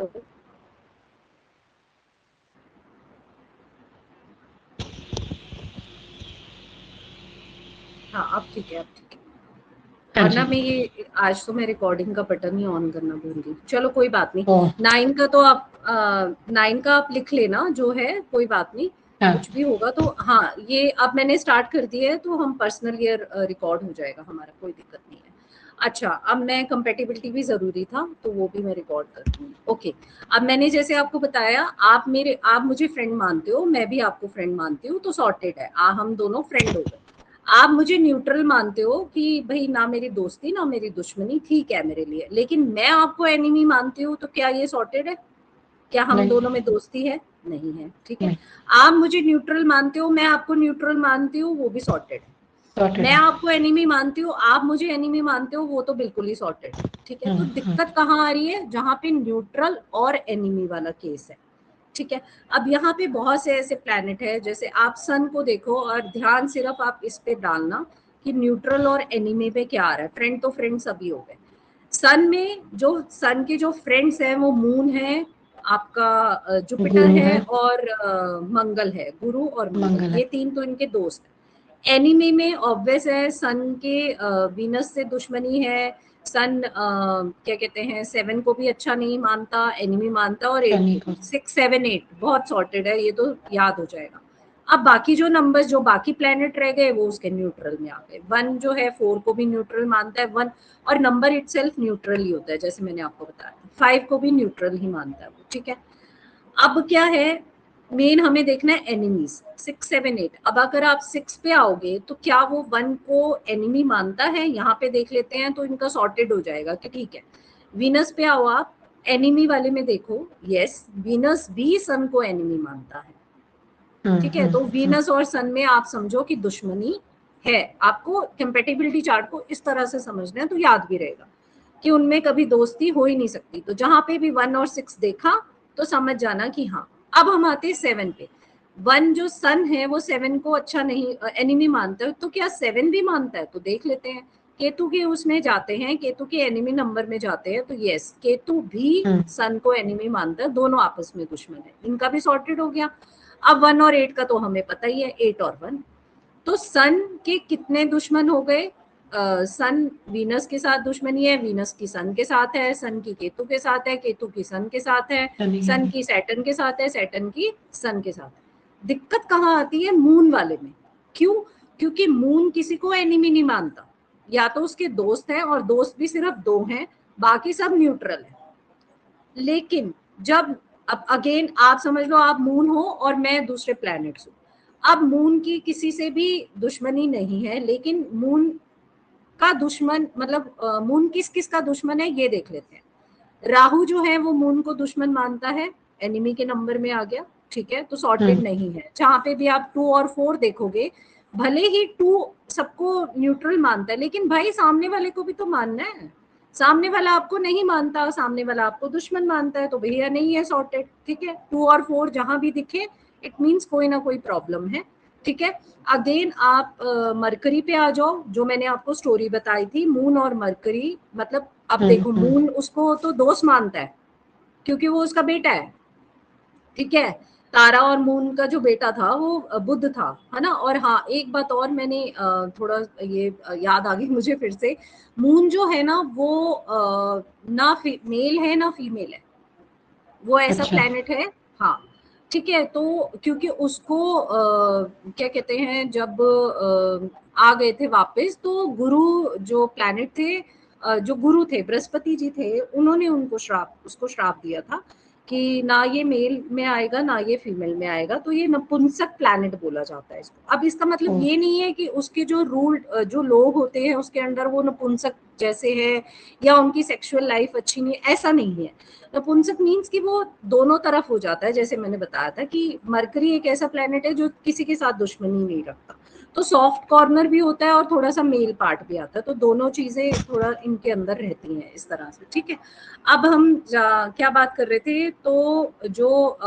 Hello, हाँ अब ठीक है, अब ठीक है। हाँ वरना जी। मैं ये आज तो मैं रिकॉर्डिंग का बटन ही ऑन करना भूल गई। चलो कोई बात नहीं। ओ। 9 का तो आप 9 का आप लिख लेना जो है, कोई बात नहीं। हाँ। कुछ भी होगा तो हाँ, ये अब मैंने स्टार्ट कर दिया है तो हम पर्सनल ईयर रिकॉर्ड हो जाएगा हमारा, कोई दिक्कत नहीं है। अच्छा, अब मैं कंपेटिबिलिटी भी ज़रूरी था तो वो भी मैं रिकॉर्ड कर दूँगी। ओके, अब मैंने जैसे आपको बताया, आप मुझे फ्रेंड मानते हो, मैं भी आपको फ्रेंड मानती हूँ, तो सॉर्टेड है। हम दोनों फ्रेंड हो गए। आप मुझे न्यूट्रल मानते हो कि भई ना मेरी दोस्ती ना मेरी दुश्मनी, ठीक है मेरे लिए, लेकिन मैं आपको एनिमी मानती हूँ, तो क्या ये सॉर्टेड है? क्या हम नहीं। दोनों में दोस्ती है? नहीं है, ठीक है। नहीं। आप मुझे न्यूट्रल मानते हो, मैं आपको न्यूट्रल मानती हूँ, वो भी सॉर्टेड है। सॉर्टेड मैं है। आपको एनिमी मानती हूँ, आप मुझे एनिमी मानते हो, वो तो बिल्कुल ही सॉर्टेड है, ठीक है। तो दिक्कत कहाँ आ रही है? जहाँ पे न्यूट्रल और एनिमी वाला केस है, ठीक है। अब यहाँ पे बहुत से ऐसे प्लैनेट है, जैसे आप सन को देखो और ध्यान सिर्फ आप इस पे डालना कि न्यूट्रल और एनिमी पे क्या आ रहा है। फ्रेंड तो फ्रेंड सभी हो गए। सन में जो सन के जो फ्रेंड्स हैं वो मून है, आपका जुपिटर गुरु है है। और मंगल है, गुरु और मंगल, मंगल है। ये तीन तो इनके दोस्त हैं। एनिमी में ऑब्वियस है, सन के वीनस से दुश्मनी है। सन क्या कहते हैं, 7 को भी अच्छा नहीं मानता, एनिमी मानता, और 8 शनि को को। भी। 6 7 8 बहुत सॉर्टेड है, ये तो याद हो जाएगा। अब बाकी जो नंबर्स, जो बाकी प्लेनेट रह गए, वो उसके न्यूट्रल में आ गए। 1 जो है 4 को भी न्यूट्रल मानता है, 1 और नंबर इटसेल्फ न्यूट्रल ही होता है, जैसे मैंने आपको बताया। 5 को भी न्यूट्रल ही मानता है वो, ठीक है। अब क्या है, मेन हमें देखना है एनिमीज 6 7 8। अब अगर आप 6 पे आओगे तो क्या वो 1 को एनिमी मानता है? यहाँ पे देख लेते हैं तो इनका सॉर्टेड हो जाएगा कि ठीक है। वीनस पे आओ, आप एनिमी वाले में देखो, यस वीनस भी सन को एनिमी मानता है, ठीक है। तो वीनस और सन में आप समझो कि दुश्मनी है। आपको कंपेटिबिलिटी चार्ट को इस तरह से समझना है तो याद भी रहेगा कि उनमें कभी दोस्ती हो ही नहीं सकती। तो जहां पे भी 1 और 6 देखा तो समझ जाना कि हाँ। अब हम आते हैं 7 पे। 1 जो सन है वो 7 को अच्छा नहीं, एनिमी मानता है, तो क्या 7 भी मानता है? तो देख लेते हैं। केतु के उसमें जाते हैं, केतु के एनिमी नंबर में जाते हैं, तो यस केतु भी सन को एनिमी मानता है, दोनों आपस में दुश्मन है, इनका भी सॉर्टेड हो गया। अब 1 और 8 का तो हमें पता ही है, 8 और 1। तो सन के कितने दुश्मन हो गए? सन वीनस के साथ दुश्मनी है, वीनस की सन के साथ है, सन की केतु के साथ है, केतु की सन के साथ है, शनि के सन भी। की सैटर्न के साथ है, सैटर्न की सन के साथ है। दिक्कत कहाँ आती है? मून वाले में। क्यों? क्योंकि मून किसी को एनिमी नहीं मानता, या तो उसके दोस्त हैं, और दोस्त भी सिर्फ 2 हैं, बाकी सब न्यूट्रल है। लेकिन जब, अब अगेन आप समझ लो, आप मून हो और मैं दूसरे प्लैनेट्स हूँ। अब मून की किसी से भी दुश्मनी नहीं है, लेकिन मून का दुश्मन मतलब मून किस किस का दुश्मन है ये देख लेते हैं। राहु जो है वो मून को दुश्मन मानता है, एनिमी के नंबर में आ गया, ठीक है। तो सॉर्टेड नहीं है। जहां पे भी आप 2 और 4 देखोगे, भले ही 2 सबको न्यूट्रल मानता है, लेकिन भाई सामने वाले को भी तो मानना है। सामने वाला आपको नहीं मानता, सामने वाला आपको दुश्मन मानता है, तो भैया नहीं है सॉर्टेड, ठीक है। 2 और 4 जहां भी दिखे, इट मीन्स कोई ना कोई प्रॉब्लम है, ठीक है। अगेन आप मरकरी पे आ जाओ, जो मैंने आपको स्टोरी बताई थी, मून और मरकरी। मतलब अब देखो, मून उसको तो दोस्त मानता है क्योंकि वो उसका बेटा है, ठीक है। तारा और मून का जो बेटा था वो बुध था, है ना। और हाँ, एक बात और मैंने थोड़ा ये याद आ गई मुझे फिर से। मून जो है ना वो ना मेल है ना फीमेल है, वो ऐसा अच्छा। प्लेनेट है। हाँ, ठीक है। तो क्योंकि उसको क्या कहते हैं, जब आ गए थे वापस, तो गुरु जो प्लेनेट थे, जो गुरु थे बृहस्पति जी थे, उन्होंने उसको श्राप दिया था कि ना ये मेल में आएगा ना ये फीमेल में आएगा। तो ये नपुंसक प्लैनेट बोला जाता है इसको। अब इसका मतलब ये नहीं है कि उसके जो जो लोग होते हैं उसके अंदर वो नपुंसक जैसे है, या उनकी सेक्सुअल लाइफ अच्छी नहीं, ऐसा नहीं है। नपुंसक मीन्स कि वो दोनों तरफ हो जाता है। जैसे मैंने बताया था कि मरकरी एक ऐसा प्लेनेट है जो किसी के साथ दुश्मनी नहीं रखता, तो सॉफ्ट कॉर्नर भी होता है और थोड़ा सा मेल पार्ट भी आता है, तो दोनों चीजें थोड़ा इनके अंदर रहती हैं इस तरह से, ठीक है। अब हम क्या बात कर रहे थे, तो जो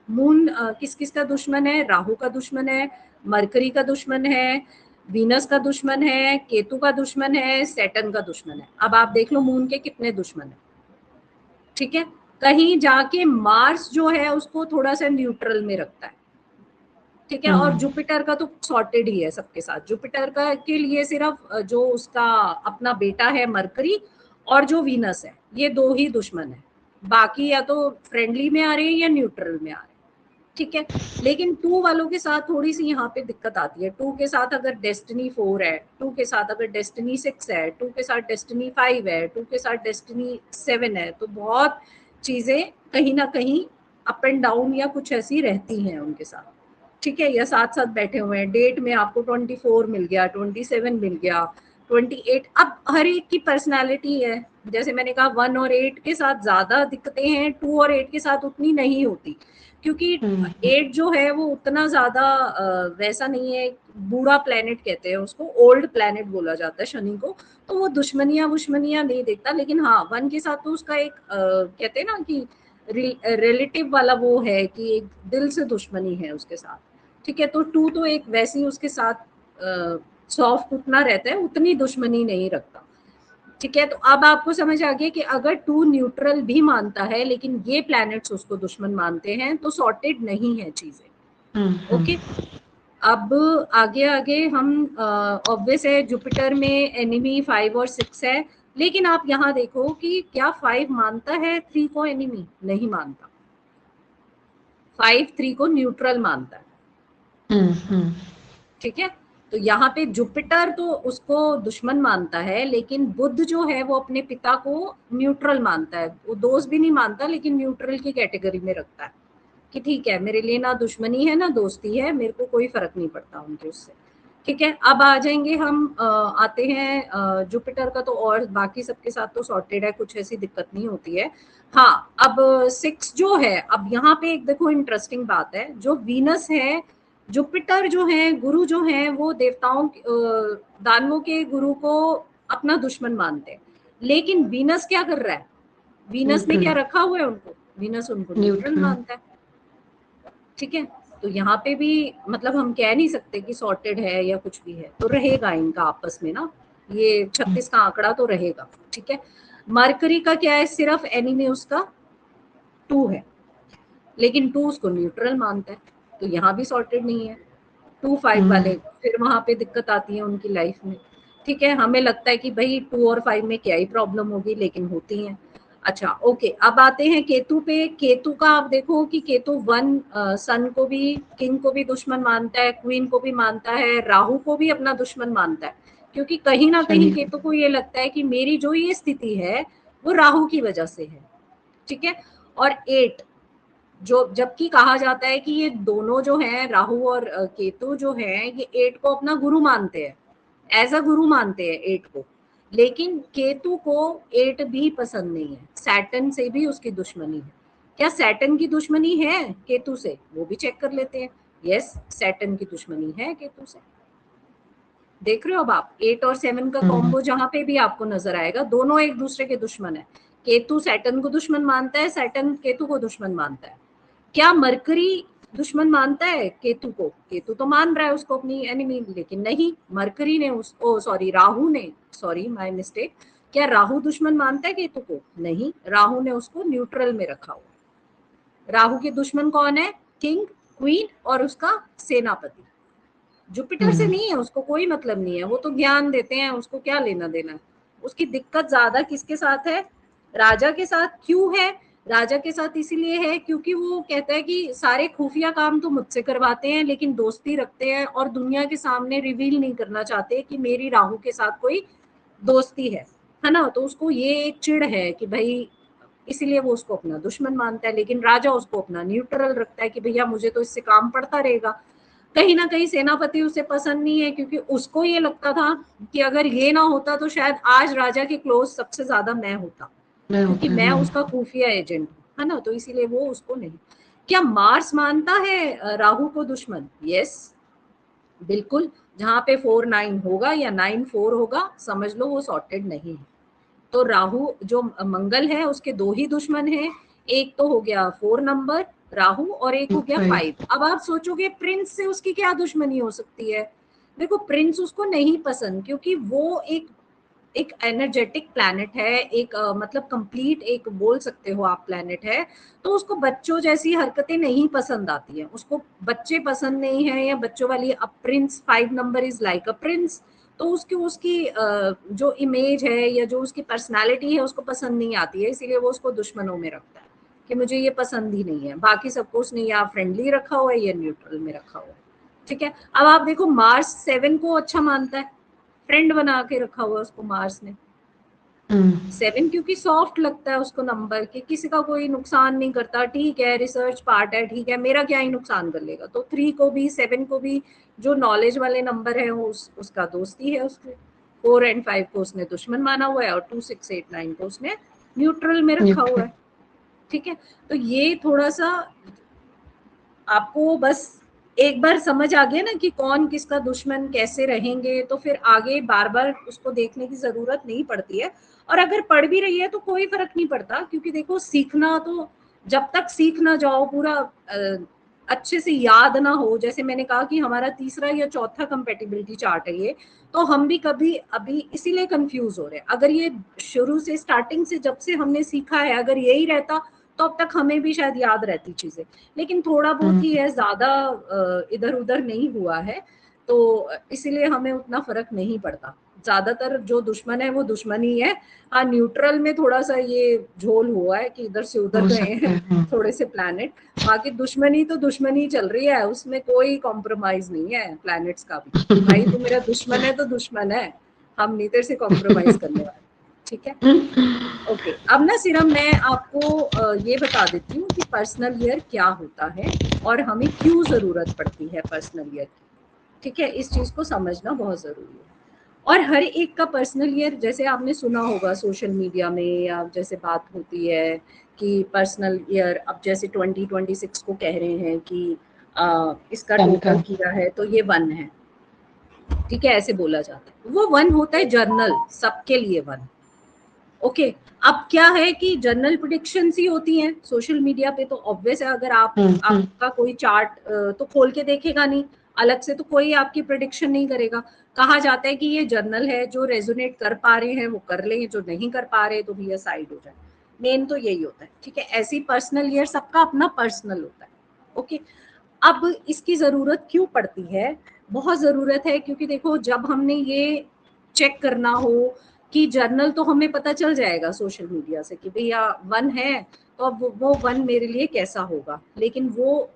मून किस किस का दुश्मन है? राहु का दुश्मन है, मरकरी का दुश्मन है, वीनस का दुश्मन है, केतु का दुश्मन है, सैटर्न का दुश्मन है। अब आप देख लो मून के कितने दुश्मन है, ठीक है। कहीं जाके मार्स जो है उसको थोड़ा सा न्यूट्रल में रखता है, ठीक है। और जुपिटर का तो सॉर्टेड ही है सबके साथ। जुपिटर का के लिए सिर्फ जो उसका अपना बेटा है मरकरी और जो वीनस है, ये दो ही दुश्मन है, बाकी या तो फ्रेंडली में आ रहे हैं या न्यूट्रल में आ रहे हैं, ठीक है। लेकिन 2 वालों के साथ थोड़ी सी यहाँ पे दिक्कत आती है। 2 के साथ अगर डेस्टिनी 4 है, 2 के साथ अगर डेस्टिनी 6 है, 2 के साथ डेस्टिनी 5 है, 2 के साथ डेस्टिनी 7 है, तो बहुत चीजें कहीं ना कहीं अप एंड डाउन या कुछ ऐसी रहती हैं उनके साथ, ठीक है। या साथ साथ बैठे हुए हैं, डेट में आपको 24 मिल गया, 27 मिल गया, 28। अब हर एक की पर्सनालिटी है, जैसे मैंने कहा 1 और 8 के साथ ज्यादा दिक्कतें हैं, 2 और 8 के साथ उतनी नहीं होती, क्योंकि 8 जो है वो उतना ज्यादा वैसा नहीं है। बूढ़ा प्लेनेट कहते हैं उसको, ओल्ड प्लेनेट बोला जाता है शनि को, तो वो दुश्मनियां नहीं देखता। लेकिन हाँ 1 के साथ तो उसका एक कहते हैं ना कि रिलेटिव वाला वो है कि एक दिल से दुश्मनी है उसके साथ, ठीक है। तो 2 तो एक वैसी उसके साथ सॉफ्ट उतना रहता है, उतनी दुश्मनी नहीं रखता, ठीक है। तो अब आपको समझ आ गया कि अगर 2 न्यूट्रल भी मानता है लेकिन ये प्लैनेट्स उसको दुश्मन मानते हैं तो सॉर्टेड नहीं है चीजें, ओके। अब आगे आगे हम ऑब्वियस है जुपिटर में एनिमी 5 और 6 है, लेकिन आप यहाँ देखो कि क्या 5 मानता है 3 को एनिमी? नहीं मानता। 5 3 को न्यूट्रल मानता है, ठीक है। तो यहाँ पे जुपिटर तो उसको दुश्मन मानता है, लेकिन बुध जो है वो अपने पिता को न्यूट्रल मानता है। वो दोस्त भी नहीं मानता, लेकिन न्यूट्रल की कैटेगरी में रखता है कि ठीक है, मेरे लिए ना दुश्मनी है ना दोस्ती है, मेरे को कोई फर्क नहीं पड़ता उनके उससे, ठीक है। अब आ जाएंगे हम आते हैं जुपिटर का, तो और बाकी सबके साथ तो सॉर्टेड है, कुछ ऐसी दिक्कत नहीं होती है। हाँ अब 6 जो है, अब यहाँ पे एक देखो इंटरेस्टिंग बात है, जो वीनस है, जुपिटर जो है गुरु जो है वो देवताओं दानवों के गुरु को अपना दुश्मन मानते हैं, लेकिन वीनस क्या कर रहा है? वीनस ने क्या रखा हुआ है उनको? वीनस उनको न्यूट्रल मानता है, ठीक है। तो यहाँ पे भी मतलब हम कह नहीं सकते कि सॉर्टेड है या कुछ भी है, तो रहेगा इनका आपस में ना, ये 36 का आंकड़ा तो रहेगा, ठीक है। मरकरी का क्या है? सिर्फ एनिमी उसका 2 है, लेकिन 2 उसको न्यूट्रल मानता है, तो यहाँ भी सॉर्टेड नहीं है। 2 5 वाले फिर वहां पे दिक्कत आती है उनकी लाइफ में, ठीक है। हमें लगता है कि भाई 2 और 5 में क्या ही प्रॉब्लम होगी, लेकिन होती है। अच्छा ओके, अब आते हैं केतु पे। केतु का आप देखो कि केतु 1 सन को भी, किंग को भी दुश्मन मानता है, क्वीन को भी मानता है, राहु को भी अपना दुश्मन मानता है, क्योंकि कहीं ना कहीं केतु को ये लगता है कि मेरी जो ये स्थिति है वो राहु की वजह से है, ठीक है। और 8 जो, जबकि कहा जाता है कि ये दोनों जो हैं राहु और केतु जो हैं, ये 8 को अपना गुरु मानते हैं, एज अ गुरु मानते हैं 8 को, लेकिन केतु को 8 भी पसंद नहीं है, सैटर्न से भी उसकी दुश्मनी है। क्या सैटर्न की दुश्मनी है केतु से? वो भी चेक कर लेते हैं। यस, सैटर्न की दुश्मनी है केतु से। देख रहे हो अब आप 8 और 7 का कॉम्बो जहां पे भी आपको नजर आएगा, दोनों एक दूसरे के दुश्मन है। केतु सैटर्न को दुश्मन मानता है, सैटर्न केतु को दुश्मन मानता है। क्या मरकरी दुश्मन मानता है केतु को? केतु तो मान रहा है उसको अपनी एनिमी, लेकिन नहीं, मरकरी ने उसको, सॉरी राहु ने, सॉरी माय मिस्टेक, क्या राहु दुश्मन मानता है केतु को? नहीं, राहु ने उसको न्यूट्रल में रखा हुआ। राहु के दुश्मन कौन है? किंग, क्वीन और उसका सेनापति। जुपिटर से नहीं है, उसको कोई मतलब नहीं है, वो तो ज्ञान देते हैं, उसको क्या लेना देना। उसकी दिक्कत ज्यादा किसके साथ है? राजा के साथ। क्यों है? राजा के साथ इसीलिए है क्योंकि वो कहता है कि सारे खुफिया काम तो मुझसे करवाते हैं, लेकिन दोस्ती रखते हैं और दुनिया के सामने रिवील नहीं करना चाहते कि मेरी राहु के साथ कोई दोस्ती है ना। तो उसको ये एक चिढ़ है कि भाई, इसीलिए वो उसको अपना दुश्मन मानता है, लेकिन राजा उसको अपना न्यूट्रल रखता है कि भैया मुझे तो इससे काम पड़ता रहेगा। कहीं ना कहीं सेनापति उसे पसंद नहीं है, क्योंकि उसको ये लगता था कि अगर ये ना होता तो शायद आज राजा के क्लोज सबसे ज्यादा मैं होता, क्योंकि मैं उसका खुफिया एजेंट हूँ, है ना। तो इसीलिए वो उसको नहीं। क्या मार्स मानता है राहु को दुश्मन? यस, बिल्कुल। जहां पे 4 9 होगा या 9 4 होगा, समझ लो वो सॉर्टेड नहीं है। तो राहु जो मंगल है उसके 2 ही दुश्मन हैं, एक तो हो गया 4 नंबर राहु और एक हो गया 5। अब आप सोचोगे प्रिंस से उसकी क्या दुश्मनी हो सकती है? देखो प्रिंस उसको नहीं पसंद, क्योंकि वो एक एक एनर्जेटिक प्लैनेट है, एक मतलब कंप्लीट एक बोल सकते हो आप प्लैनेट है, तो उसको बच्चों जैसी हरकतें नहीं पसंद आती है, उसको बच्चे पसंद नहीं है, या बच्चों वाली a prince 5 number is like a prince, तो उसकी उसकी जो इमेज है या जो उसकी पर्सनालिटी है उसको पसंद नहीं आती है, इसीलिए वो उसको दुश्मनों में रखता है कि मुझे ये पसंद ही नहीं है। बाकी सबको उसने या फ्रेंडली रखा हुआ है या न्यूट्रल में रखा हुआ है। ठीक है, अब आप देखो मार्स 7 को अच्छा मानता है, फ्रेंड बना के रखा हुआ उसको मार्स ने। 7 क्योंकि सॉफ्ट लगता है उसको नंबर के, किसी का कोई नुकसान नहीं करता, ठीक है रिसर्च पार्ट है, ठीक है मेरा क्या ही नुकसान कर लेगा। तो 3 को भी 7 को भी जो नॉलेज वाले नंबर है उसका दोस्ती है उसके। 4 एंड 5 को उसने दुश्मन माना हुआ है और 2 6 8 9 को उसने न्यूट्रल में रखा हुआ है। ठीक है, तो ये थोड़ा सा आपको बस एक बार समझ आ गया ना कि कौन किसका दुश्मन कैसे रहेंगे, तो फिर आगे बार बार उसको देखने की जरूरत नहीं पड़ती है। और अगर पढ़ भी रही है तो कोई फर्क नहीं पड़ता, क्योंकि देखो सीखना तो जब तक सीख ना जाओ पूरा अच्छे से याद ना हो, जैसे मैंने कहा कि हमारा तीसरा या चौथा कंपेटिबिलिटी चार्ट है ये, तो हम भी कभी अभी इसीलिए कंफ्यूज हो रहे हैं। अगर ये शुरू से स्टार्टिंग से जब से हमने सीखा है अगर यही रहता तो अब तक हमें भी शायद याद रहती चीजें, लेकिन थोड़ा बहुत ही है, ज्यादा इधर उधर नहीं हुआ है, तो इसीलिए हमें उतना फर्क नहीं पड़ता। ज्यादातर जो दुश्मन है वो दुश्मन ही है। हाँ, न्यूट्रल में थोड़ा सा ये झोल हुआ है कि इधर से उधर गए हैं थोड़े से प्लैनेट, बाकी दुश्मनी तो दुश्मनी चल रही है, उसमें कोई कॉम्प्रोमाइज नहीं है प्लैनेट्स का भी। भाई तू मेरा दुश्मन है तो दुश्मन है, हम नहीं तेरे से कॉम्प्रोमाइज करने वाले। ठीक है, ओके। अब ना सिर्फ मैं आपको ये बता देती हूँ कि पर्सनल ईयर क्या होता है और हमें क्यों जरूरत पड़ती है पर्सनल ईयर की। ठीक है, इस चीज को समझना बहुत जरूरी है। और हर एक का पर्सनल ईयर, जैसे आपने सुना होगा सोशल मीडिया में या जैसे बात होती है कि पर्सनल ईयर अब जैसे 2026 को कह रहे हैं कि इसका टोटल किया है तो ये 1 है। ठीक है, ऐसे बोला जाता है, वो 1 होता है जर्नल, सबके लिए 1। ओके, अब क्या है कि जनरल प्रेडिक्शंस ही होती हैं सोशल मीडिया पे, तो ऑब्वियस है अगर आपका कोई चार्ट तो खोल के देखेगा नहीं, अलग से तो कोई आपकी प्रेडिक्शन नहीं करेगा। कहा जाता है कि ये जर्नल है, जो रेजोनेट कर पा रहे हैं वो कर लें, जो नहीं कर पा रहे तो भैया साइड हो जाए। मेन तो यही होता है। ठीक है, ऐसी पर्सनल ईयर सबका अपना पर्सनल होता है। ओके, अब इसकी जरूरत क्यों पड़ती है? बहुत जरूरत है, क्योंकि देखो जब हमने ये चेक करना हो कि जर्नल, तो हमें पता चल जाएगा सोशल मीडिया से कि भैया 1 है, तो अब वो 1 मेरे लिए कैसा होगा, लेकिन वो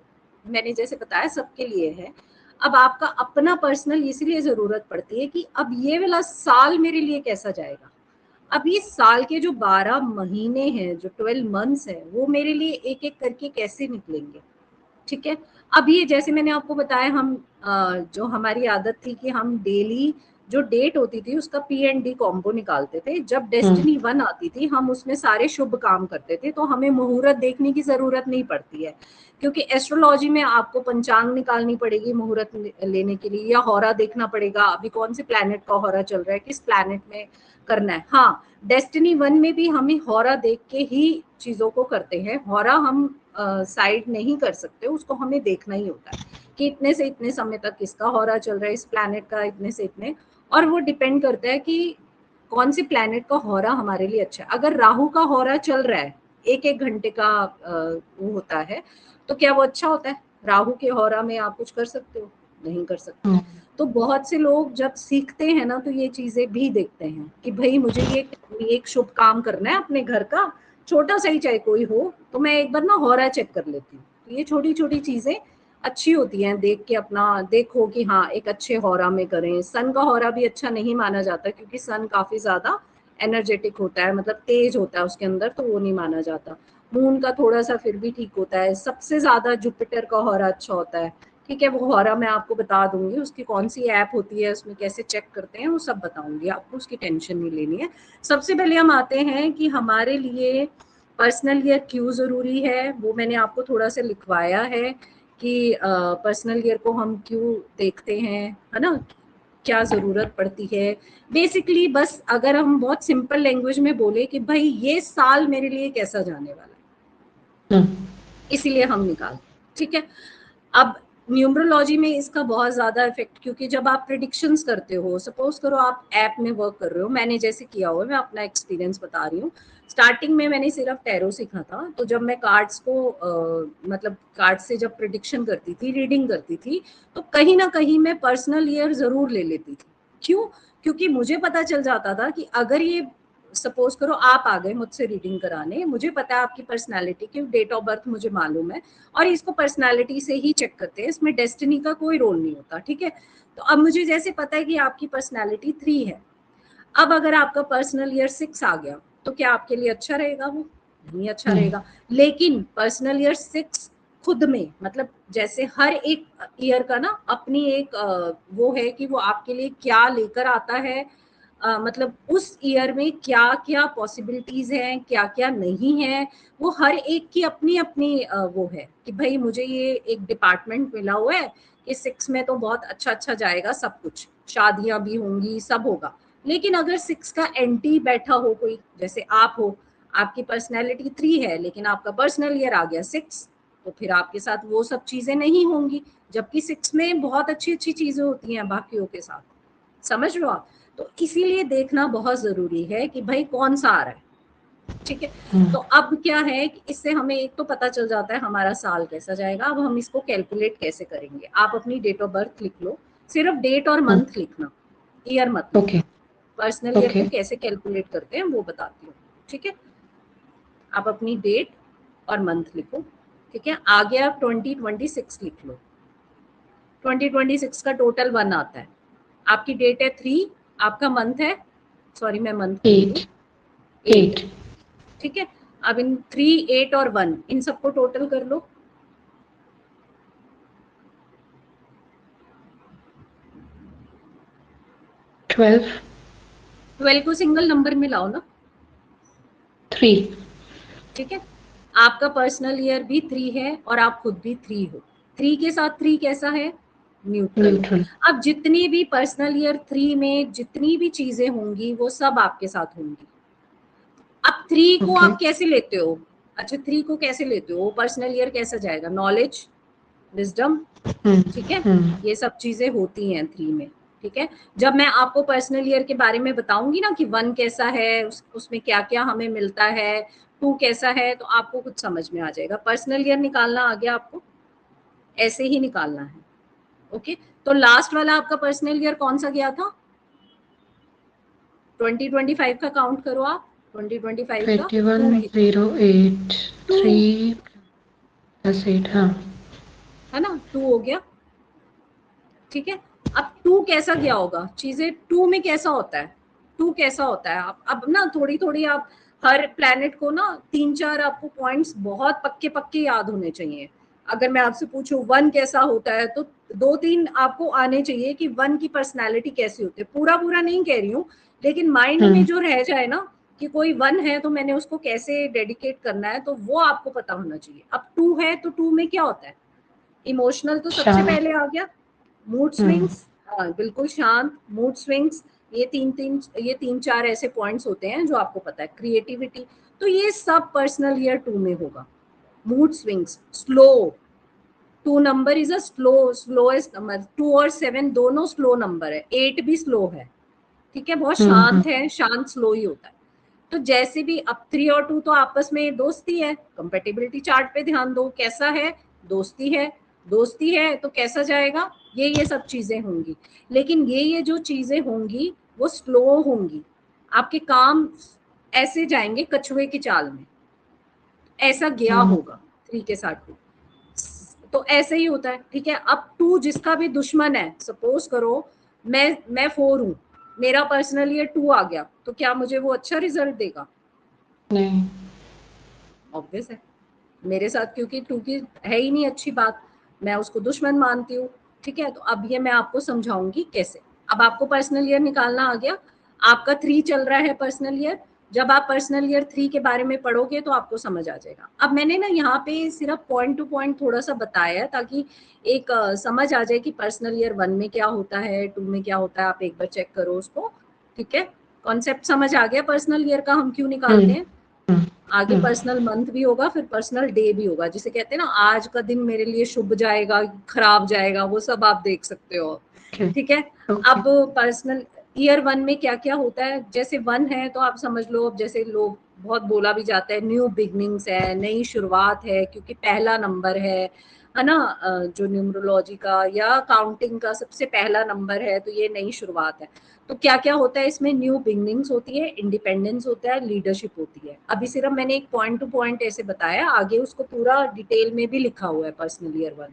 मैंने जैसे बताया सबके लिए है। अब आपका अपना पर्सनल इसलिए जरूरत पड़ती है कि अब ये वाला साल मेरे लिए कैसा जाएगा। अब ये साल के जो 12 महीने हैं, जो 12 मंथ्स है, वो मेरे लिए एक एक करके कैसे निकलेंगे। ठीक है, अब ये जैसे मैंने आपको बताया, हम जो हमारी आदत थी कि हम डेली जो डेट होती थी उसका P&D कॉम्बो निकालते थे। जब डेस्टिनी 1 आती थी हम उसमें सारे शुभ काम करते थे, तो हमें मुहूर्त देखने की जरूरत नहीं पड़ती है, क्योंकि एस्ट्रोलॉजी में आपको पंचांग निकालनी पड़ेगी मुहूर्त लेने के लिए, या हौरा देखना पड़ेगा अभी कौन से प्लैनेट का हौरा चल रहा है, किस प्लैनेट में करना है। हाँ, डेस्टिनी 1 में भी हमें हौरा देख के ही चीजों को करते हैं। हौरा हम साइड नहीं कर सकते, उसको हमें देखना ही होता है कि इतने से इतने समय तक किसका हौरा चल रहा है, इस प्लैनेट का इतने से इतने, और वो डिपेंड करता है कि कौन सी प्लैनेट का हौरा हमारे लिए अच्छा है। अगर राहु का हौरा चल रहा है 1-1 घंटे का वो होता है, तो क्या वो अच्छा होता है? राहु के हौरा में आप कुछ कर सकते हो? नहीं कर सकते। तो बहुत से लोग जब सीखते हैं ना तो ये चीजें भी देखते हैं कि भाई मुझे ये एक शुभ काम करना है अपने घर का, छोटा सा ही चाहे कोई हो, तो मैं एक बार ना हौरा चेक कर लेती हूँ। तो ये छोटी छोटी चीजें अच्छी होती हैं, देख के अपना देखो कि हाँ एक अच्छे हौरा में करें। सन का हौरा भी अच्छा नहीं माना जाता, क्योंकि सन काफी ज्यादा एनर्जेटिक होता है, मतलब तेज होता है उसके अंदर, तो वो नहीं माना जाता। मून का थोड़ा सा फिर भी ठीक होता है। सबसे ज्यादा जुपिटर का हौरा अच्छा होता है। ठीक है, वो हौरा मैं आपको बता दूंगी, उसकी कौन सी ऐप होती है, उसमें कैसे चेक करते हैं, वो सब बताऊंगी आपको, उसकी टेंशन नहीं लेनी है। सबसे पहले हम आते हैं कि हमारे लिए पर्सनल ईयर क्यों जरूरी है। वो मैंने आपको थोड़ा सा लिखवाया है कि पर्सनल ईयर को हम क्यों देखते हैं, है ना, क्या जरूरत पड़ती है। बेसिकली बस अगर हम बहुत सिंपल लैंग्वेज में बोले कि भाई ये साल मेरे लिए कैसा जाने वाला है, इसीलिए हम निकालते। ठीक है, अब न्यूमरोलॉजी में इसका बहुत ज्यादा इफेक्ट, क्योंकि जब आप प्रिडिक्शंस करते हो, सपोज करो आप ऐप में वर्क कर रहे हो, मैंने जैसे किया हुआ है, मैं अपना एक्सपीरियंस बता रही हूँ। स्टार्टिंग में मैंने सिर्फ टैरो सीखा था, तो जब मैं कार्ड्स को मतलब कार्ड से जब प्रिडिक्शन करती थी, रीडिंग करती थी, तो कहीं ना कहीं मैं पर्सनल ईयर जरूर ले लेती थी। क्यों? क्योंकि मुझे पता चल जाता था कि अगर ये सपोज करो आप आ गए मुझसे रीडिंग कराने, मुझे पता है आपकी पर्सनालिटी की, डेट ऑफ बर्थ मुझे मालूम है, और इसको पर्सनालिटी से ही चेक करते हैं, इसमें डेस्टिनी का कोई रोल नहीं होता, ठीक है। तो अब मुझे जैसे पता है कि आपकी पर्सनालिटी 3 है, अब अगर आपका पर्सनल ईयर 6 आ गया, तो क्या आपके लिए अच्छा रहेगा? वो नहीं अच्छा रहेगा। लेकिन पर्सनल ईयर 6 खुद में, मतलब जैसे हर एक ईयर का ना अपनी एक वो है कि वो आपके लिए क्या लेकर आता है, मतलब उस ईयर में क्या क्या पॉसिबिलिटीज हैं, क्या क्या नहीं है, वो हर एक की अपनी अपनी वो है कि भाई मुझे ये एक डिपार्टमेंट मिला हुआ है कि 6 में तो बहुत अच्छा अच्छा जाएगा, सब कुछ शादियां भी होंगी, सब होगा। लेकिन अगर 6 का एंटी बैठा हो कोई, जैसे आप हो, आपकी पर्सनैलिटी 3 है लेकिन आपका पर्सनल ईयर आ गया 6, तो फिर आपके साथ वो सब चीजें नहीं होंगी, जबकि 6 में बहुत अच्छी अच्छी चीजें होती हैं बाकियों के साथ। समझ लो आप? तो इसीलिए देखना बहुत जरूरी है कि भाई कौन सा आ रहा है, ठीक है। तो अब क्या है कि इससे हमें एक तो पता चल जाता है हमारा साल कैसा जाएगा। अब हम इसको कैलकुलेट कैसे करेंगे? आप अपनी डेट ऑफ बर्थ लिख लो, सिर्फ डेट और मंथ लिखना, ईयर मत लिखना। पर्सनल ईयर को कैसे कैलकुलेट करते हैं वो बताती हूँ, ठीक है। आप अपनी डेट और मंथ लिखो, ठीक है। आगे आप 2026 लिख लो। 2026 का टोटल 1 आता है, आपकी डेट है 3, आपका मंथ है, सॉरी मैं मंथ बोल रही हूँ, 8, ठीक है। अब इन 3, 8 और 1 इन सबको टोटल कर लो। 12 को सिंगल नंबर में लाओ ना, 3, ठीक है। आपका पर्सनल ईयर भी 3 है और आप खुद भी 3 हो। 3 के साथ 3 कैसा है? न्यूट्रल। अब जितनी भी पर्सनल ईयर 3 में जितनी भी चीजें होंगी वो सब आपके साथ होंगी। अब 3 को आप कैसे लेते हो? अच्छा 3 को कैसे लेते हो? पर्सनल ईयर कैसा जाएगा? नॉलेज, विजडम, ठीक है, ये सब चीजें होती हैं 3 में, ठीक है। जब मैं आपको पर्सनल ईयर के बारे में बताऊंगी ना कि 1 कैसा है, उसमें क्या क्या हमें मिलता है, 2 कैसा है, तो आपको कुछ समझ में आ जाएगा। पर्सनल ईयर निकालना आ गया आपको, ऐसे ही निकालना है, ओके। तो लास्ट वाला आपका पर्सनल ईयर कौन सा गया था? 2025 का काउंट करो आप, 2025 का 21,083 + 8, हाँ है ना, 2 हो गया, ठीक है। अब 2 कैसा गया होगा? चीजें 2 में कैसा होता है? 2 कैसा होता है? आप अब ना थोड़ी थोड़ी आप हर प्लैनेट को ना 3-4 आपको पॉइंट्स बहुत पक्के पक्के याद होने चाहिए। अगर मैं आपसे पूछूं 1 कैसा होता है, तो 2-3 आपको आने चाहिए कि 1 की पर्सनैलिटी कैसी होती है। पूरा पूरा नहीं कह रही हूँ, लेकिन माइंड में जो रह जाए ना कि कोई 1 है तो मैंने उसको कैसे डेडिकेट करना है, तो वो आपको पता होना चाहिए। अब 2 है तो 2 में क्या होता है? इमोशनल तो सबसे पहले आ गया, मूड स्विंग्स, बिल्कुल शांत, मूड स्विंग्स, ये तीन चार ऐसे पॉइंट्स होते हैं जो आपको पता है। क्रिएटिविटी, तो ये सब पर्सनल ईयर 2 में होगा। Mood swings, slow, 2 number is a slowest number, 2 और 7 दोनों स्लो नंबर है, 8 भी स्लो है, ठीक है, बहुत शांत है, शांत स्लो ही होता है। तो जैसे भी अब 3 और 2 तो आपस में दोस्ती है, कंपेटिबिलिटी चार्ट पे ध्यान दो, कैसा है? दोस्ती है, दोस्ती है तो कैसा जाएगा? ये सब चीजें होंगी। लेकिन ये जो चीजें होंगी वो स्लो होंगी, आपके काम ऐसे जाएंगे कछुए की चाल में, ऐसा गया होगा 3 के साथ 2, तो ऐसे ही होता है, ठीक है। अब 2 जिसका भी दुश्मन है, सपोज करो मैं 4 हूँ, मेरा पर्सनल ईयर 2 आ गया, तो क्या मुझे वो अच्छा रिजल्ट देगा? नहीं, ऑब्वियस है मेरे साथ, क्योंकि 2 की है ही नहीं अच्छी बात, मैं उसको दुश्मन मानती हूँ, ठीक है। तो अब ये मैं आपको समझाऊंगी कैसे। अब आपको पर्सनल ईयर निकालना आ गया, आपका 3 चल रहा है पर्सनल ईयर। जब आप पर्सनल ईयर 3 के बारे में पढ़ोगे तो आपको समझ आ जाएगा। अब मैंने ना यहाँ पे सिर्फ पॉइंट टू पॉइंट थोड़ा सा बताया है, ताकि एक समझ आ जाए कि पर्सनल ईयर 1 में क्या होता है, 2 में क्या होता है। आप एक बार चेक करो उसको, ठीक है। कॉन्सेप्ट समझ आ गया पर्सनल ईयर का हम क्यों निकालते हैं? आगे पर्सनल मंथ भी होगा, फिर पर्सनल डे भी होगा, जिसे कहते हैं ना आज का दिन मेरे लिए शुभ जाएगा, खराब जाएगा, वो सब आप देख सकते हो। ठीक है। अब पर्सनल ईयर 1 में क्या क्या होता है, जैसे 1 है तो आप समझ लो, अब जैसे लोग बहुत बोला भी जाता है न्यू बिगनिंग्स है, नई शुरुआत है, क्योंकि पहला नंबर है ना, जो न्यूमरोलॉजी का या काउंटिंग का सबसे पहला नंबर है, तो ये नई शुरुआत है। तो क्या क्या होता है इसमें, न्यू बिगनिंग्स होती है, इंडिपेंडेंस होता है, लीडरशिप होती है। अभी सिर्फ मैंने एक पॉइंट टू पॉइंट ऐसे बताया, आगे उसको पूरा डिटेल में भी लिखा हुआ है पर्सनल ईयर 1।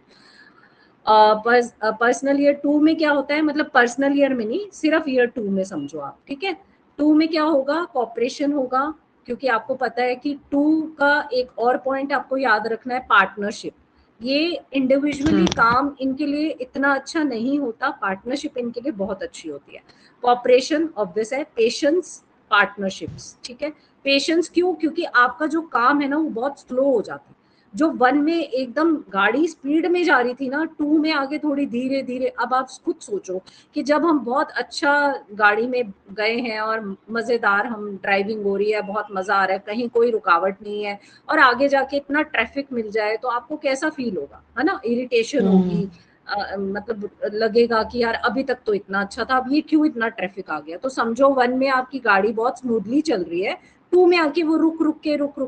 पर्सनल ईयर 2 में क्या होता है, मतलब पर्सनल ईयर में नहीं, सिर्फ ईयर 2 में समझो आप। ठीक है। 2 में क्या होगा, कॉपरेशन होगा, क्योंकि आपको पता है कि 2 का एक और पॉइंट आपको याद रखना है, पार्टनरशिप। ये इंडिविजुअली काम इनके लिए इतना अच्छा नहीं होता, पार्टनरशिप इनके लिए बहुत अच्छी होती है। कॉपरेशन ऑब्वियस है, पेशेंस, पार्टनरशिप्स। ठीक है। पेशेंस क्यों, क्योंकि आपका जो काम है ना वो बहुत स्लो हो जाता है। जो 1 में एकदम गाड़ी स्पीड में जा रही थी ना, 2 में आगे थोड़ी धीरे धीरे। अब आप खुद सोचो कि जब हम बहुत अच्छा गाड़ी में गए हैं और मजेदार हम ड्राइविंग हो रही है, बहुत मजा आ रहा है, कहीं कोई रुकावट नहीं है, और आगे जाके इतना ट्रैफिक मिल जाए तो आपको कैसा फील होगा, है ना, इरिटेशन होगी। मतलब लगेगा कि यार अभी तक तो इतना अच्छा था, अब ये क्यों इतना ट्रैफिक आ गया। तो समझो 1 में आपकी गाड़ी बहुत स्मूथली चल रही है, 2 में आके वो रुक रुक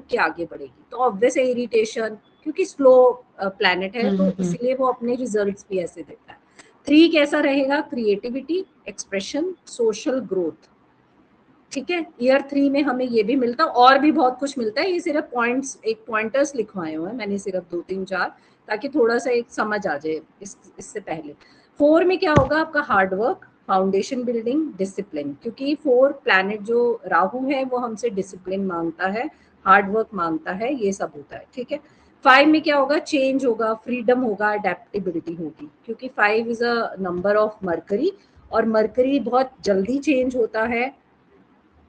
के आगे बढ़ेगी, तो ऑब्वियस है इरिटेशन, क्योंकि स्लो प्लैनेट है, तो इसलिए वो अपने रिजल्ट्स भी ऐसे देता है। 3 कैसा रहेगा, क्रिएटिविटी, एक्सप्रेशन, सोशल ग्रोथ। ठीक है। ईयर 3 में हमें ये भी मिलता, और भी बहुत कुछ मिलता है, ये सिर्फ पॉइंट्स, एक पॉइंटर्स लिखवाए हुए हैं मैंने, सिर्फ 2 3 4, ताकि थोड़ा सा एक समझ आ जाए इससे पहले। 4 में क्या होगा आपका, hard work, foundation building, discipline, क्योंकि 4 प्लैनेट जो राहु है वो हमसे डिसिप्लिन मांगता है, हार्ड वर्क मांगता है, ये सब होता है। ठीक है। 5 में क्या होगा, चेंज होगा, फ्रीडम होगा, अडेप्टेबिलिटी होगी, क्योंकि 5 is a number of mercury, और मरकरी बहुत जल्दी चेंज होता है।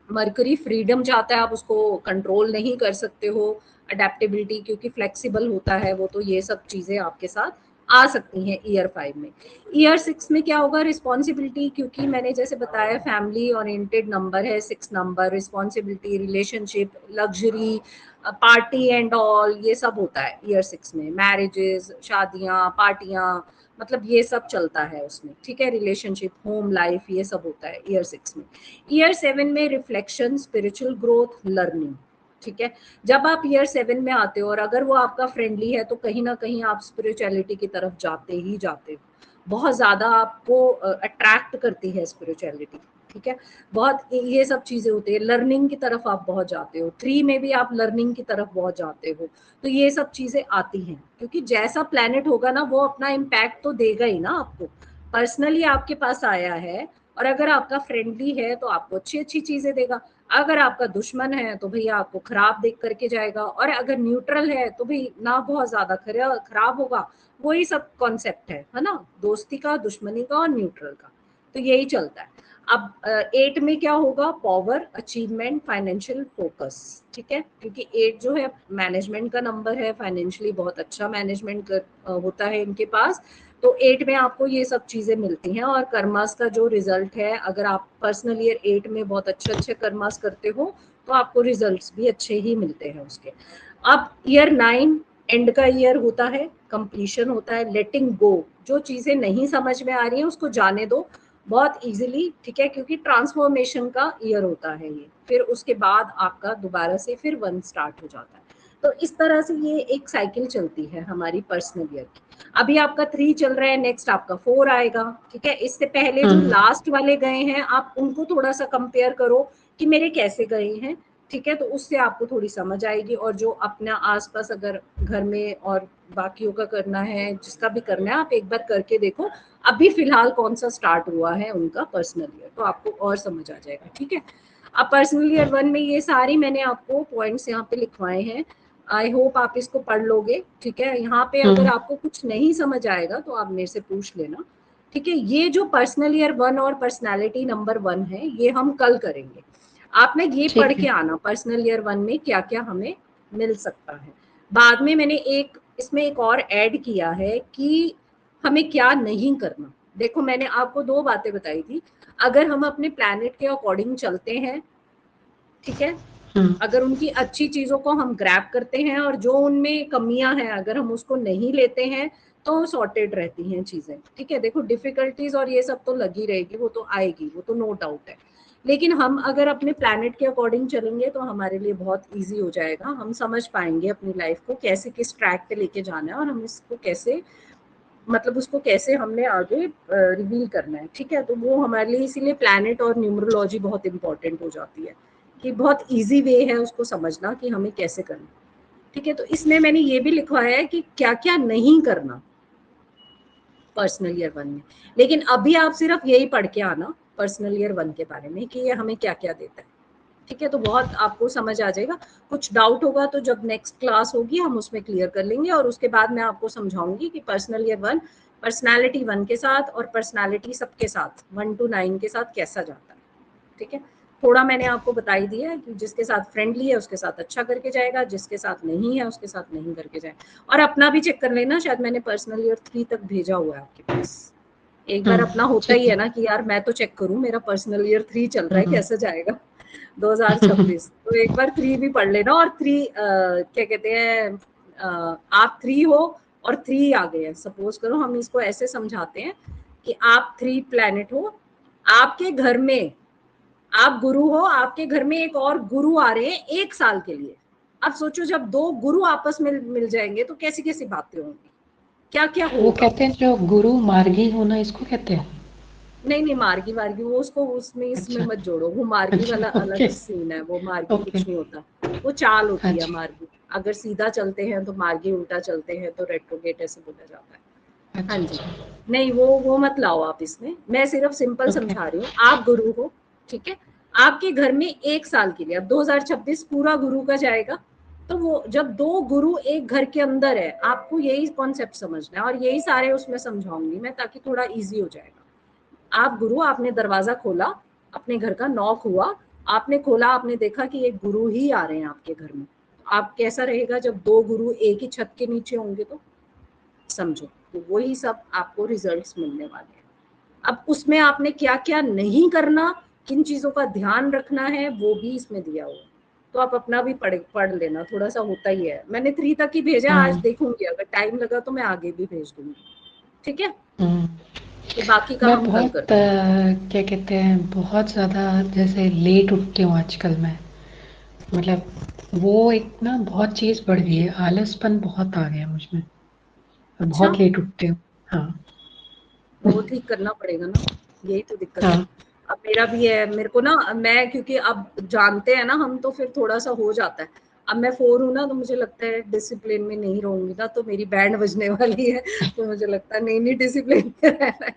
मरकरी फ्रीडम चाहता है, आप उसको कंट्रोल नहीं कर सकते हो। अडेप्टेबिलिटी, क्योंकि फ्लेक्सिबल होता है वो, तो ये सब चीजें आपके साथ आ सकती हैं ईयर 5 में। ईयर 6 में क्या होगा, रिस्पॉन्सिबिलिटी, क्योंकि मैंने जैसे बताया फैमिली ओरिएंटेड नंबर है 6 number, responsibility, relationship, luxury, party and all, ये सब होता है ईयर 6 में, मैरिजेस, शादियां, पार्टियां, मतलब ये सब चलता है उसमें। ठीक है। रिलेशनशिप, होम लाइफ, ये सब होता है ईयर 6 में। ईयर 7 में रिफ्लेक्शन, स्पिरिचुअल ग्रोथ, लर्निंग। ठीक है। जब आप ईयर 7 में आते हो और अगर वो आपका फ्रेंडली है, तो कहीं ना कहीं आप स्पिरिचुअलिटी की तरफ जाते ही जाते हो, बहुत ज्यादा आपको अट्रैक्ट करती है स्पिरिचुअलिटी। ठीक है। बहुत ये सब चीजें होती है, लर्निंग की तरफ आप बहुत जाते हो, 3 में भी आप लर्निंग की तरफ बहुत जाते हो, तो ये सब चीजें आती हैं, क्योंकि जैसा प्लेनेट होगा ना वो अपना इम्पैक्ट तो देगा ही ना आपको। पर्सनली आपके पास आया है, और अगर आपका फ्रेंडली है तो आपको अच्छी अच्छी चीजें देगा, अगर आपका दुश्मन है तो भैया आपको खराब देख करके जाएगा, और अगर न्यूट्रल है तो भाई ना बहुत ज्यादा खराब होगा। वही सब कॉन्सेप्ट है ना, दोस्ती का, दुश्मनी का और न्यूट्रल का, तो यही चलता है। अब 8 में क्या होगा, पावर, अचीवमेंट, फाइनेंशियल फोकस। ठीक है। क्योंकि 8 जो है मैनेजमेंट का नंबर है, फाइनेंशियली बहुत अच्छा मैनेजमेंट होता है इनके पास, तो 8 में आपको ये सब चीजें मिलती हैं। और कर्मास का जो रिजल्ट है, अगर आप पर्सनल ईयर 8 में बहुत अच्छे अच्छे कर्मास करते हो तो आपको रिजल्ट्स भी अच्छे ही मिलते हैं उसके। अब ईयर 9 एंड का ईयर होता है, कंप्लीशन होता है, लेटिंग गो, जो चीजें नहीं समझ में आ रही हैं उसको जाने दो बहुत इजीली। ठीक है। क्योंकि ट्रांसफॉर्मेशन का ईयर होता है ये, फिर उसके बाद आपका दोबारा से फिर 1 स्टार्ट हो जाता है। तो इस तरह से ये एक साइकिल चलती है हमारी पर्सनल ईयर की। अभी आपका 3 चल रहा है, नेक्स्ट आपका 4 आएगा। ठीक है। इससे पहले जो लास्ट वाले गए हैं आप उनको थोड़ा सा कंपेयर करो कि मेरे कैसे गए हैं। ठीक है। तो उससे आपको थोड़ी समझ आएगी, और जो अपना आसपास अगर घर में और बाकियों का करना है, जिसका भी करना है, आप एक बार करके देखो अभी फिलहाल कौन सा स्टार्ट हुआ है उनका पर्सनल ईयर, तो आपको और समझ आ जाएगा। ठीक है। अब पर्सनल ईयर 1 में ये सारी मैंने आपको पॉइंट्स यहाँ पे लिखवाए हैं, आई होप आप इसको पढ़ लोगे। ठीक है। यहाँ पे अगर आपको कुछ नहीं समझ आएगा तो आप मेरे से पूछ लेना। ठीक है। ये जो पर्सनल ईयर 1 और पर्सनालिटी नंबर 1 है, ये हम कल करेंगे। आप ना ये पढ़ के आना पर्सनल ईयर 1 में क्या क्या हमें मिल सकता है। बाद में मैंने इसमें एक और ऐड किया है कि हमें क्या नहीं करना। देखो मैंने आपको 2 बातें बताई थी, अगर हम अपने प्लैनेट के अकॉर्डिंग चलते हैं, ठीक है, अगर उनकी अच्छी चीजों को हम ग्रैब करते हैं और जो उनमें कमियां हैं अगर हम उसको नहीं लेते हैं तो सॉर्टेड रहती हैं चीजें। ठीक है, देखो डिफिकल्टीज और ये सब तो लगी रहेगी, वो तो आएगी, वो तो नो डाउट है, लेकिन हम अगर अपने प्लैनेट के अकॉर्डिंग चलेंगे तो हमारे लिए बहुत इजी हो जाएगा। हम समझ पाएंगे अपनी लाइफ को कैसे किस ट्रैक पे लेके जाना है और हम इसको कैसे मतलब उसको कैसे हमने आगे रिवील करना है। ठीक है, तो वो हमारे लिए इसीलिए प्लैनेट और न्यूमरोलॉजी बहुत इंपॉर्टेंट हो जाती है कि बहुत इजी वे है उसको समझना कि हमें कैसे करना। ठीक है, तो इसमें मैंने ये भी लिखवाया है कि क्या क्या नहीं करना पर्सनल ईयर 1 में, लेकिन अभी आप सिर्फ यही पढ़ के आना पर्सनल ईयर 1 के बारे में कि ये हमें क्या क्या देता है। ठीक है, तो बहुत आपको समझ आ जाएगा। कुछ डाउट होगा तो जब नेक्स्ट क्लास होगी हम उसमें क्लियर कर लेंगे और उसके बाद मैं आपको समझाऊंगी कि पर्सनल ईयर 1 पर्सनालिटी 1 के साथ और पर्सनालिटी सबके साथ 1 to 9 के साथ कैसा जाता है। ठीक है, थोड़ा मैंने आपको बताई दिया है कि जिसके साथ फ्रेंडली है उसके साथ अच्छा करके जाएगा, जिसके साथ नहीं है उसके साथ नहीं करके जाएगा। और अपना भी चेक कर लेना, शायद मैंने पर्सनल ईयर 3 तक भेजा हुआ है आपके पास। एक बार अपना होता ही है ना कि यार मैं तो चेक करूं मेरा पर्सनल ईयर 3 चल रहा है कैसे जाएगा 2026, तो एक बार 3 भी पढ़ लेना। और 3 क्या कहते हैं आप 3 हो और 3 आ गए हैं, सपोज करो हम इसको ऐसे समझाते हैं कि आप 3 प्लैनेट हो, आपके घर में आप गुरु हो, आपके घर में एक और गुरु आ रहे हैं 1 साल के लिए। अब सोचो जब 2 गुरु आपस में मिल जाएंगे तो कैसी कैसी बातें होंगी, क्या क्या होगा। वो कहते हैं जो गुरु मार्गी होना इसको कहते हैं। नहीं नहीं, मार्गी वार्गी वो उसको उसमें इसमें अच्छा मत जोड़ो, वो मार्गी वाला अच्छा अलग ओके सीन है, वो मार्गी ओके कुछ नहीं होता, वो चाल होती है अच्छा मार्गी। अगर सीधा चलते हैं तो मार्गी, उल्टा चलते हैं तो रेट्रोगेट ऐसे बोला जाता है। हाँ अच्छा जी, अच्छा नहीं वो मत लाओ आप इसमें, मैं सिर्फ सिंपल ओके समझा रही हूँ। आप गुरु हो, ठीक है, आपके घर में 1 साल के लिए, अब 2026 पूरा गुरु का जाएगा, तो वो जब 2 गुरु एक घर के अंदर है आपको यही कॉन्सेप्ट समझना है और यही सारे उसमें समझाऊंगी मैं ताकि थोड़ा इजी हो जाएगा। आप गुरु, आपने दरवाजा खोला, अपने घर का नॉक हुआ, आपने खोला, आपने देखा कि एक गुरु ही आ रहे हैं आपके घर में, आप कैसा रहेगा जब 2 गुरु एक ही छत के नीचे होंगे, तो समझो, तो वही सब आपको रिजल्ट्स मिलने वाले हैं। अब उसमें आपने क्या क्या नहीं करना, किन चीजों का ध्यान रखना है, वो भी इसमें दिया हुआ है, तो आप अपना भी पढ़ लेना, थोड़ा सा होता ही है। मैंने 3 तक ही भेजा, आज हम्म देखूंगी अगर टाइम लगा तो मैं आगे भी भेज दूंगी। ठीक है, हम्म तो बाकी का मैं हम कल बहुत करते हैं। क्या कहते हैं बहुत ज़्यादा जैसे लेट उठती हूँ आजकल मैं, मतलब वो एक ना बहुत चीज़ बढ़ गई है, आलसपन बहुत आ गया मुझ में। मैं अच्छा, बहुत लेट उठती हूँ। हाँ तो वो ठीक करना पड़ेगा ना, यही तो दिक्कत है। हाँ अब मेरा भी है, मेरे को ना, मैं क्योंकि अब जानते हैं ना हम, तो फिर थोड़ा सा हो जाता है। अब मैं 4 हूँ ना, तो मुझे लगता है डिसिप्लिन में नहीं रहूंगी ना तो मेरी बैंड बजने वाली है, तो मुझे लगता है नहीं नहीं डिसिप्लिन में रहना है।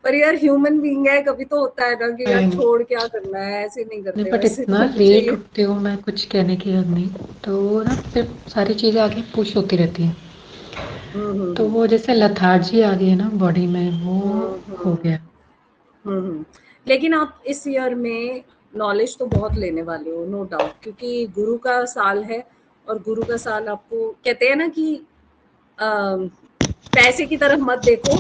पर यार ह्यूमन बीइंग है, कभी तो होता है ना कि यार नहीं छोड़ क्या करना है, ऐसे नहीं नहीं, करते, बट वैसे इतना होना लेट चाहिए। उठती हूँ मैं, कुछ कहने की हद नहीं। तो वो ना फिर सारी चीज़ें आगे पुश होती रहती हैं, तो हम्म। वो जैसे लथार्जी आ गई है ना बॉडी में, वो हम्म हो हम्म गया। लेकिन आप इस ईयर में नॉलेज तो बहुत लेने वाले हो, नो डाउट, क्योंकि गुरु का साल है। और गुरु का साल आपको कहते हैं ना कि अम, पैसे की तरफ मत देखो,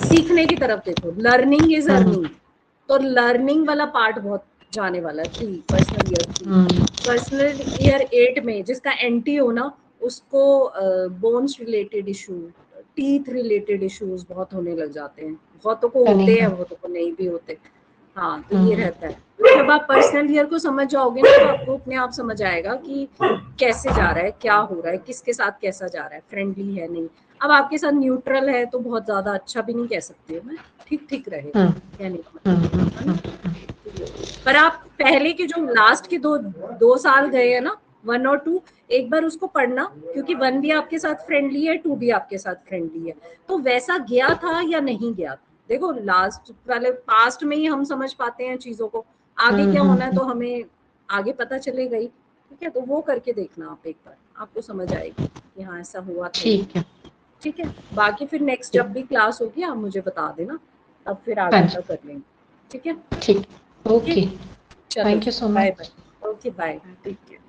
सीखने की तरफ देखो, लर्निंग इज हम्म अर्निंग। तो लर्निंग वाला पार्ट बहुत जाने वाला है। 3 पर्सनल ईयर 3, हम्म पर्सनल ईयर 8 में जिसका एंटी हो ना, उसको bones related issue, teeth related issues बहुत होने लग जाते हैं। बहुतों को नहीं होते हैं, हाँ बहुतों को नहीं भी होते। हाँ, तो ये हम्म रहता है। तो जब आप पर्सनल ईयर को समझ जाओगे ना, तो आपको अपने आप समझ आएगा कि कैसे जा रहा है, क्या हो रहा है, किसके साथ कैसा जा रहा है, फ्रेंडली है नहीं। अब आपके साथ न्यूट्रल है तो बहुत ज्यादा अच्छा भी नहीं कह सकती हूँ मैं, ठीक ठीक रहेगा हम्म कहने का मतलब, है ना। हम्म पर आप पहले के जो लास्ट के 2 साल गए हैं ना, 1 और 2, एक बार उसको पढ़ना, क्योंकि 1 भी आपके साथ फ्रेंडली है, 2 भी आपके साथ फ्रेंडली है, तो वैसा गया था या नहीं गया था। देखो लास्ट वाले पास्ट में ही हम समझ पाते हैं चीजों को, आगे क्या होना है हम्म। तो हमें आगे पता चलेगा ही। ठीक है, तो वो करके देखना आप एक बार, आपको समझ आएगी कि हाँ ऐसा हुआ था या ठीक नहीं। है ठीक है, बाकी फिर नेक्स्ट ठीक। जब भी क्लास होगी आप मुझे बता देना, तब फिर हाँ आगे जी का कर लेंगे। ठीक है, ठीक। ओके, ओके चलो थैंक जी, you so bye much. Bye. Okay bye, take care.